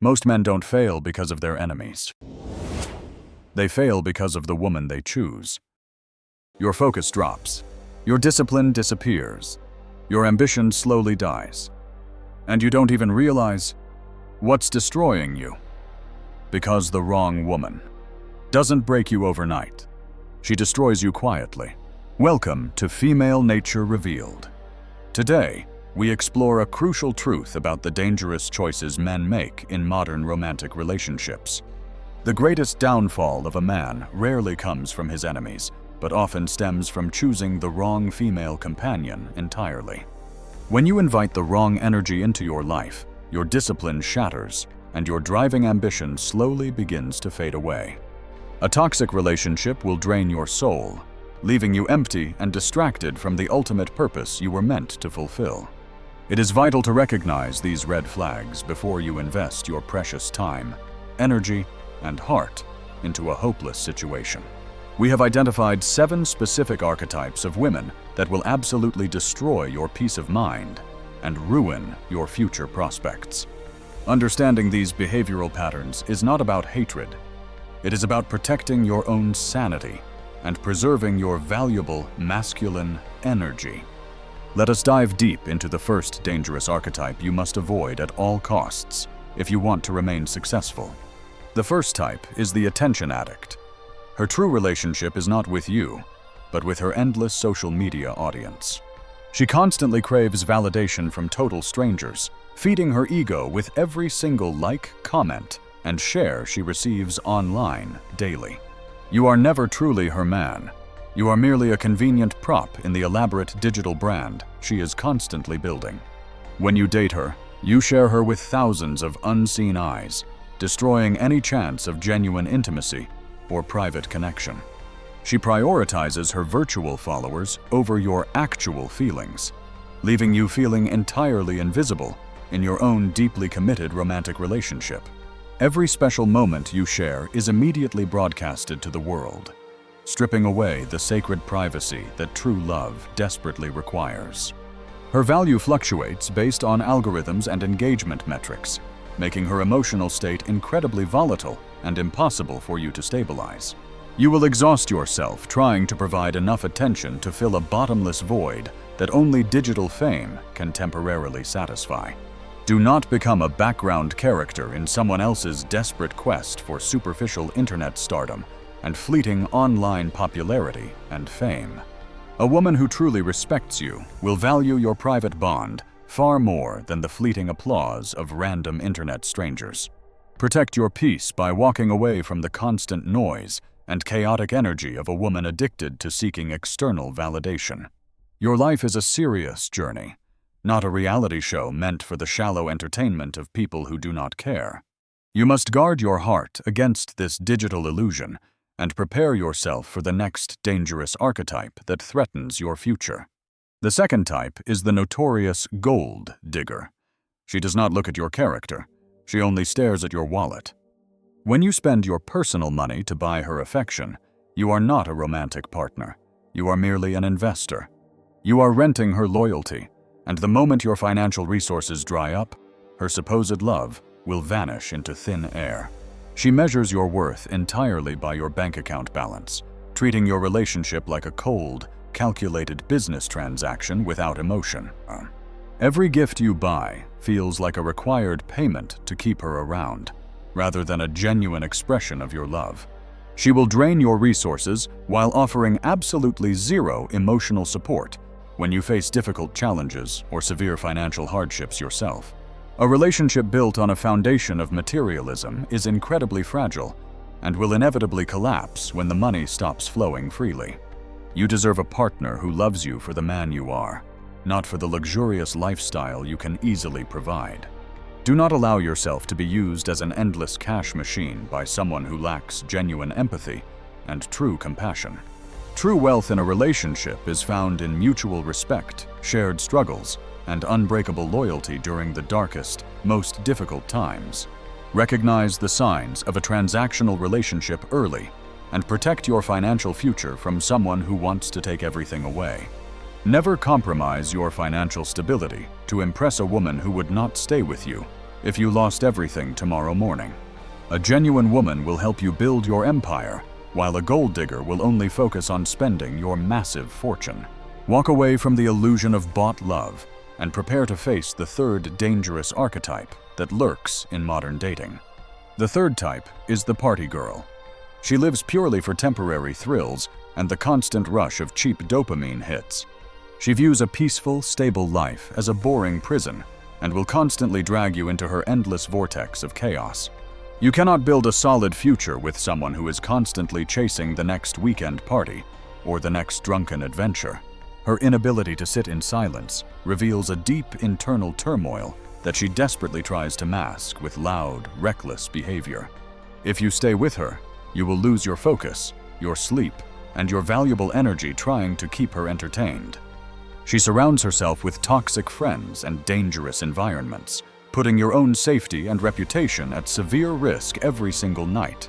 Most men don't fail because of their enemies. They fail because of the woman they choose. Your focus drops. Your discipline disappears. Your ambition slowly dies. And you don't even realize what's destroying you. Because the wrong woman doesn't break you overnight. She destroys you quietly. Welcome to Female Nature Revealed. Today, we explore a crucial truth about the dangerous choices men make in modern romantic relationships. The greatest downfall of a man rarely comes from his enemies, but often stems from choosing the wrong female companion entirely. When you invite the wrong energy into your life, your discipline shatters, and your driving ambition slowly begins to fade away. A toxic relationship will drain your soul, leaving you empty and distracted from the ultimate purpose you were meant to fulfill. It is vital to recognize these red flags before you invest your precious time, energy, and heart into a hopeless situation. We have identified 7 specific archetypes of women that will absolutely destroy your peace of mind and ruin your future prospects. Understanding these behavioral patterns is not about hatred. It is about protecting your own sanity and preserving your valuable masculine energy. Let us dive deep into the first dangerous archetype you must avoid at all costs if you want to remain successful. The first type is the attention addict. Her true relationship is not with you, but with her endless social media audience. She constantly craves validation from total strangers, feeding her ego with every single like, comment, and share she receives online daily. You are never truly her man. You are merely a convenient prop in the elaborate digital brand she is constantly building. When you date her, you share her with thousands of unseen eyes, destroying any chance of genuine intimacy or private connection. She prioritizes her virtual followers over your actual feelings, leaving you feeling entirely invisible in your own deeply committed romantic relationship. Every special moment you share is immediately broadcasted to the world, stripping away the sacred privacy that true love desperately requires. Her value fluctuates based on algorithms and engagement metrics, making her emotional state incredibly volatile and impossible for you to stabilize. You will exhaust yourself trying to provide enough attention to fill a bottomless void that only digital fame can temporarily satisfy. Do not become a background character in someone else's desperate quest for superficial internet stardom and fleeting online popularity and fame. A woman who truly respects you will value your private bond far more than the fleeting applause of random internet strangers. Protect your peace by walking away from the constant noise and chaotic energy of a woman addicted to seeking external validation. Your life is a serious journey, not a reality show meant for the shallow entertainment of people who do not care. You must guard your heart against this digital illusion and prepare yourself for the next dangerous archetype that threatens your future. The second type is the notorious gold digger. She does not look at your character. She only stares at your wallet. When you spend your personal money to buy her affection, you are not a romantic partner. You are merely an investor. You are renting her loyalty, and the moment your financial resources dry up, her supposed love will vanish into thin air. She measures your worth entirely by your bank account balance, treating your relationship like a cold, calculated business transaction without emotion. Every gift you buy feels like a required payment to keep her around, rather than a genuine expression of your love. She will drain your resources while offering absolutely zero emotional support when you face difficult challenges or severe financial hardships yourself. A relationship built on a foundation of materialism is incredibly fragile and will inevitably collapse when the money stops flowing freely. You deserve a partner who loves you for the man you are, not for the luxurious lifestyle you can easily provide. Do not allow yourself to be used as an endless cash machine by someone who lacks genuine empathy and true compassion. True wealth in a relationship is found in mutual respect, shared struggles, and unbreakable loyalty during the darkest, most difficult times. Recognize the signs of a transactional relationship early and protect your financial future from someone who wants to take everything away. Never compromise your financial stability to impress a woman who would not stay with you if you lost everything tomorrow morning. A genuine woman will help you build your empire, while a gold digger will only focus on spending your massive fortune. Walk away from the illusion of bought love and prepare to face the third dangerous archetype that lurks in modern dating. The third type is the party girl. She lives purely for temporary thrills and the constant rush of cheap dopamine hits. She views a peaceful, stable life as a boring prison and will constantly drag you into her endless vortex of chaos. You cannot build a solid future with someone who is constantly chasing the next weekend party or the next drunken adventure. Her inability to sit in silence reveals a deep internal turmoil that she desperately tries to mask with loud, reckless behavior. If you stay with her, you will lose your focus, your sleep, and your valuable energy trying to keep her entertained. She surrounds herself with toxic friends and dangerous environments, putting your own safety and reputation at severe risk every single night.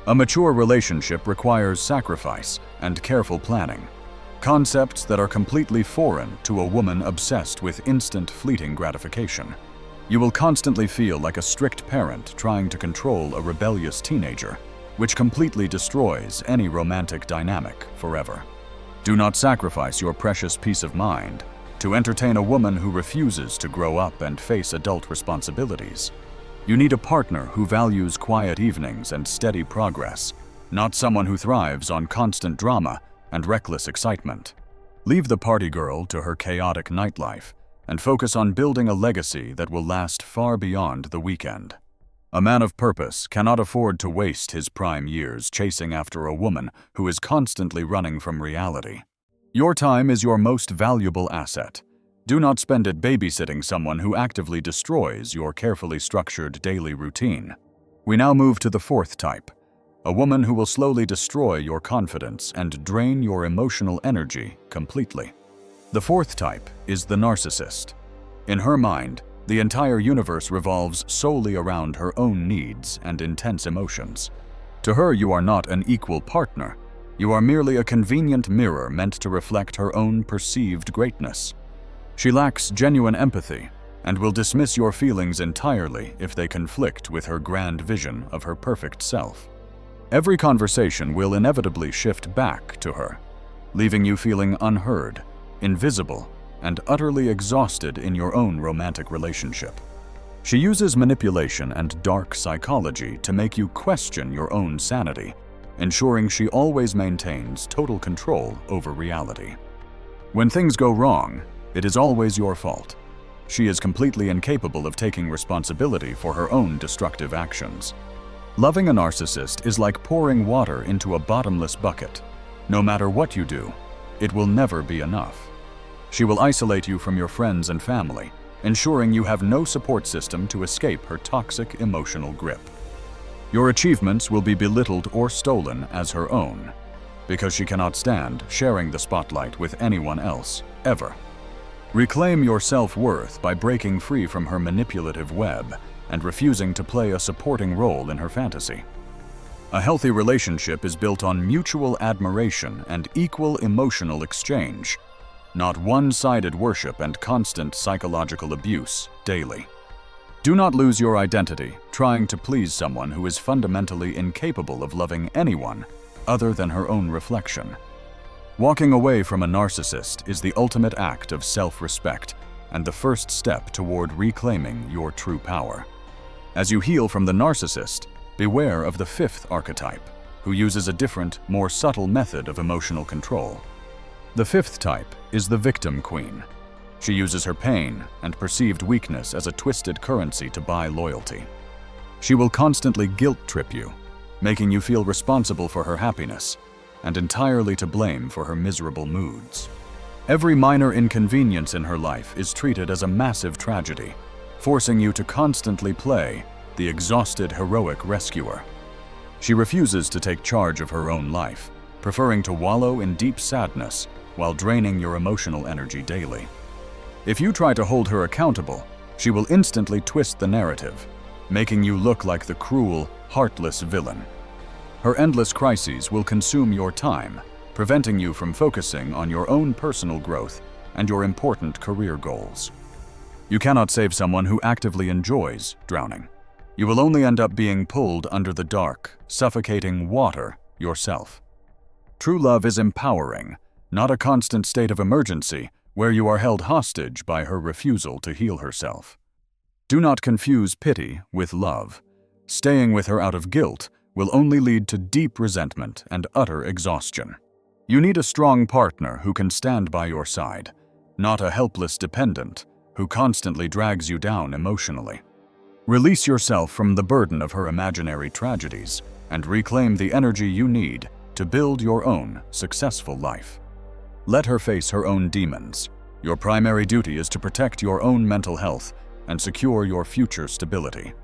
A mature relationship requires sacrifice and careful planning, concepts that are completely foreign to a woman obsessed with instant, fleeting gratification. You will constantly feel like a strict parent trying to control a rebellious teenager, which completely destroys any romantic dynamic forever. Do not sacrifice your precious peace of mind to entertain a woman who refuses to grow up and face adult responsibilities. You need a partner who values quiet evenings and steady progress, not someone who thrives on constant drama and reckless excitement. Leave the party girl to her chaotic nightlife and focus on building a legacy that will last far beyond the weekend. A man of purpose cannot afford to waste his prime years chasing after a woman who is constantly running from reality. Your time is your most valuable asset. Do not spend it babysitting someone who actively destroys your carefully structured daily routine. We now move to the fourth type, a woman who will slowly destroy your confidence and drain your emotional energy completely. The fourth type is the narcissist. In her mind, the entire universe revolves solely around her own needs and intense emotions. To her, you are not an equal partner. You are merely a convenient mirror meant to reflect her own perceived greatness. She lacks genuine empathy and will dismiss your feelings entirely if they conflict with her grand vision of her perfect self. Every conversation will inevitably shift back to her, leaving you feeling unheard, invisible, and utterly exhausted in your own romantic relationship. She uses manipulation and dark psychology to make you question your own sanity, ensuring she always maintains total control over reality. When things go wrong, it is always your fault. She is completely incapable of taking responsibility for her own destructive actions. Loving a narcissist is like pouring water into a bottomless bucket. No matter what you do, it will never be enough. She will isolate you from your friends and family, ensuring you have no support system to escape her toxic emotional grip. Your achievements will be belittled or stolen as her own, because she cannot stand sharing the spotlight with anyone else, ever. Reclaim your self-worth by breaking free from her manipulative web and refusing to play a supporting role in her fantasy. A healthy relationship is built on mutual admiration and equal emotional exchange, not one-sided worship and constant psychological abuse daily. Do not lose your identity trying to please someone who is fundamentally incapable of loving anyone other than her own reflection. Walking away from a narcissist is the ultimate act of self-respect and the first step toward reclaiming your true power. As you heal from the narcissist, beware of the fifth archetype, who uses a different, more subtle method of emotional control. The fifth type is the victim queen. She uses her pain and perceived weakness as a twisted currency to buy loyalty. She will constantly guilt-trip you, making you feel responsible for her happiness and entirely to blame for her miserable moods. Every minor inconvenience in her life is treated as a massive tragedy, forcing you to constantly play the exhausted heroic rescuer. She refuses to take charge of her own life, preferring to wallow in deep sadness while draining your emotional energy daily. If you try to hold her accountable, she will instantly twist the narrative, making you look like the cruel, heartless villain. Her endless crises will consume your time, preventing you from focusing on your own personal growth and your important career goals. You cannot save someone who actively enjoys drowning. You will only end up being pulled under the dark, suffocating water yourself. True love is empowering, not a constant state of emergency where you are held hostage by her refusal to heal herself. Do not confuse pity with love. Staying with her out of guilt will only lead to deep resentment and utter exhaustion. You need a strong partner who can stand by your side, not a helpless dependent who constantly drags you down emotionally. Release yourself from the burden of her imaginary tragedies and reclaim the energy you need to build your own successful life. Let her face her own demons. Your primary duty is to protect your own mental health and secure your future stability.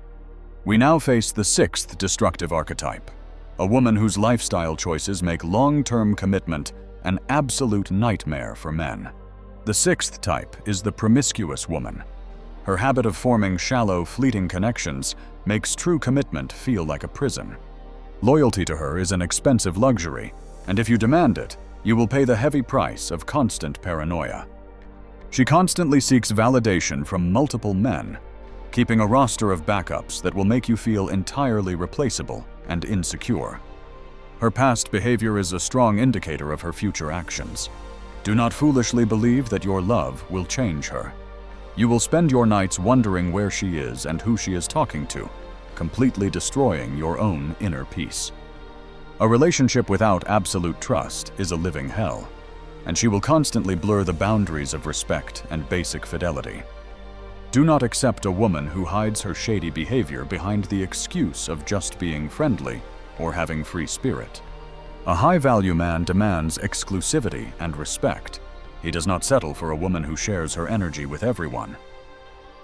We now face the sixth destructive archetype, a woman whose lifestyle choices make long-term commitment an absolute nightmare for men. The sixth type is the promiscuous woman. Her habit of forming shallow, fleeting connections makes true commitment feel like a prison. Loyalty to her is an expensive luxury, and if you demand it, you will pay the heavy price of constant paranoia. She constantly seeks validation from multiple men, keeping a roster of backups that will make you feel entirely replaceable and insecure. Her past behavior is a strong indicator of her future actions. Do not foolishly believe that your love will change her. You will spend your nights wondering where she is and who she is talking to, completely destroying your own inner peace. A relationship without absolute trust is a living hell, and she will constantly blur the boundaries of respect and basic fidelity. Do not accept a woman who hides her shady behavior behind the excuse of just being friendly or having free spirit. A high-value man demands exclusivity and respect. He does not settle for a woman who shares her energy with everyone.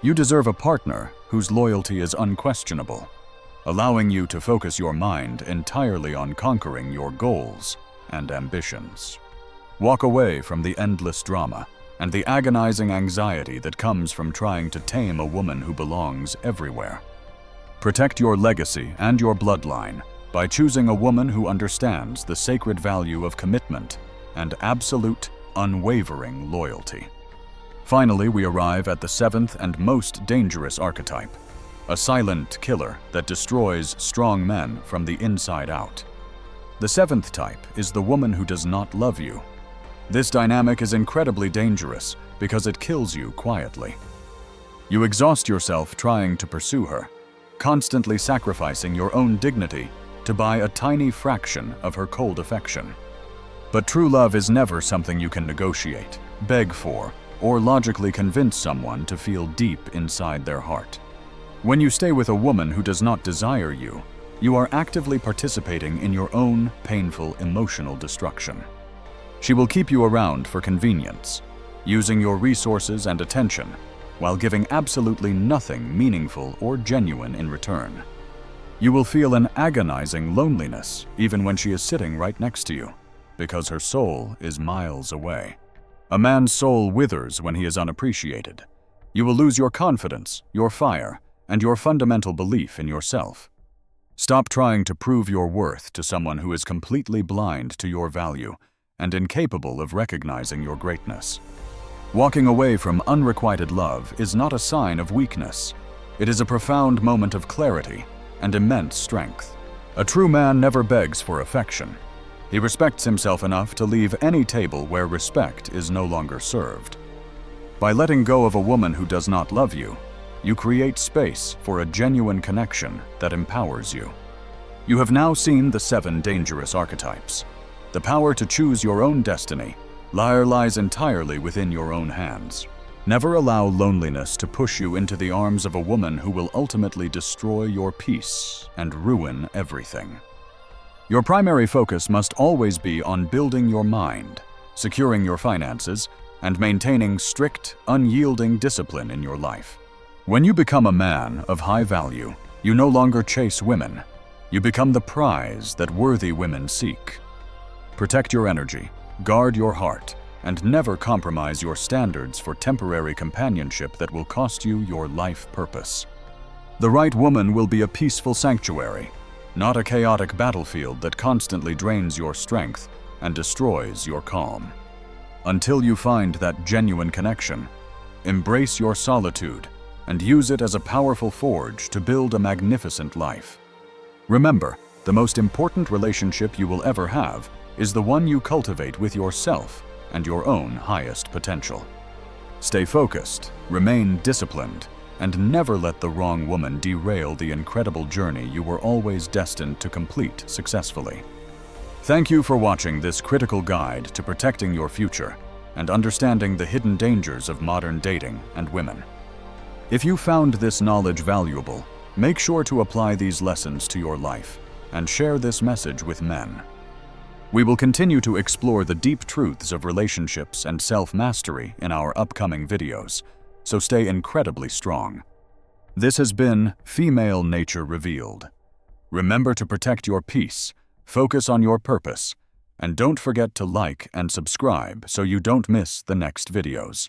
You deserve a partner whose loyalty is unquestionable, allowing you to focus your mind entirely on conquering your goals and ambitions. Walk away from the endless drama and the agonizing anxiety that comes from trying to tame a woman who belongs everywhere. Protect your legacy and your bloodline by choosing a woman who understands the sacred value of commitment and absolute, unwavering loyalty. Finally, we arrive at the seventh and most dangerous archetype, a silent killer that destroys strong men from the inside out. The seventh type is the woman who does not love you. This dynamic is incredibly dangerous because it kills you quietly. You exhaust yourself trying to pursue her, constantly sacrificing your own dignity to buy a tiny fraction of her cold affection. But true love is never something you can negotiate, beg for, or logically convince someone to feel deep inside their heart. When you stay with a woman who does not desire you, you are actively participating in your own painful emotional destruction. She will keep you around for convenience, using your resources and attention, while giving absolutely nothing meaningful or genuine in return. You will feel an agonizing loneliness even when she is sitting right next to you, because her soul is miles away. A man's soul withers when he is unappreciated. You will lose your confidence, your fire, and your fundamental belief in yourself. Stop trying to prove your worth to someone who is completely blind to your value and incapable of recognizing your greatness. Walking away from unrequited love is not a sign of weakness. It is a profound moment of clarity and immense strength. A true man never begs for affection. He respects himself enough to leave any table where respect is no longer served. By letting go of a woman who does not love you, you create space for a genuine connection that empowers you. You have now seen the 7 dangerous archetypes. The power to choose your own destiny lies entirely within your own hands. Never allow loneliness to push you into the arms of a woman who will ultimately destroy your peace and ruin everything. Your primary focus must always be on building your mind, securing your finances, and maintaining strict, unyielding discipline in your life. When you become a man of high value, you no longer chase women. You become the prize that worthy women seek. Protect your energy, guard your heart, and never compromise your standards for temporary companionship that will cost you your life purpose. The right woman will be a peaceful sanctuary, not a chaotic battlefield that constantly drains your strength and destroys your calm. Until you find that genuine connection, Embrace your solitude and use it as a powerful forge to build a magnificent life. Remember, the most important relationship you will ever have is the one you cultivate with yourself and your own highest potential. Stay focused, remain disciplined, and never let the wrong woman derail the incredible journey you were always destined to complete successfully. Thank you for watching this critical guide to protecting your future and understanding the hidden dangers of modern dating and women. If you found this knowledge valuable, make sure to apply these lessons to your life and share this message with men. We will continue to explore the deep truths of relationships and self-mastery in our upcoming videos, so stay incredibly strong. This has been Female Nature Revealed. Remember to protect your peace, focus on your purpose, and don't forget to like and subscribe so you don't miss the next videos.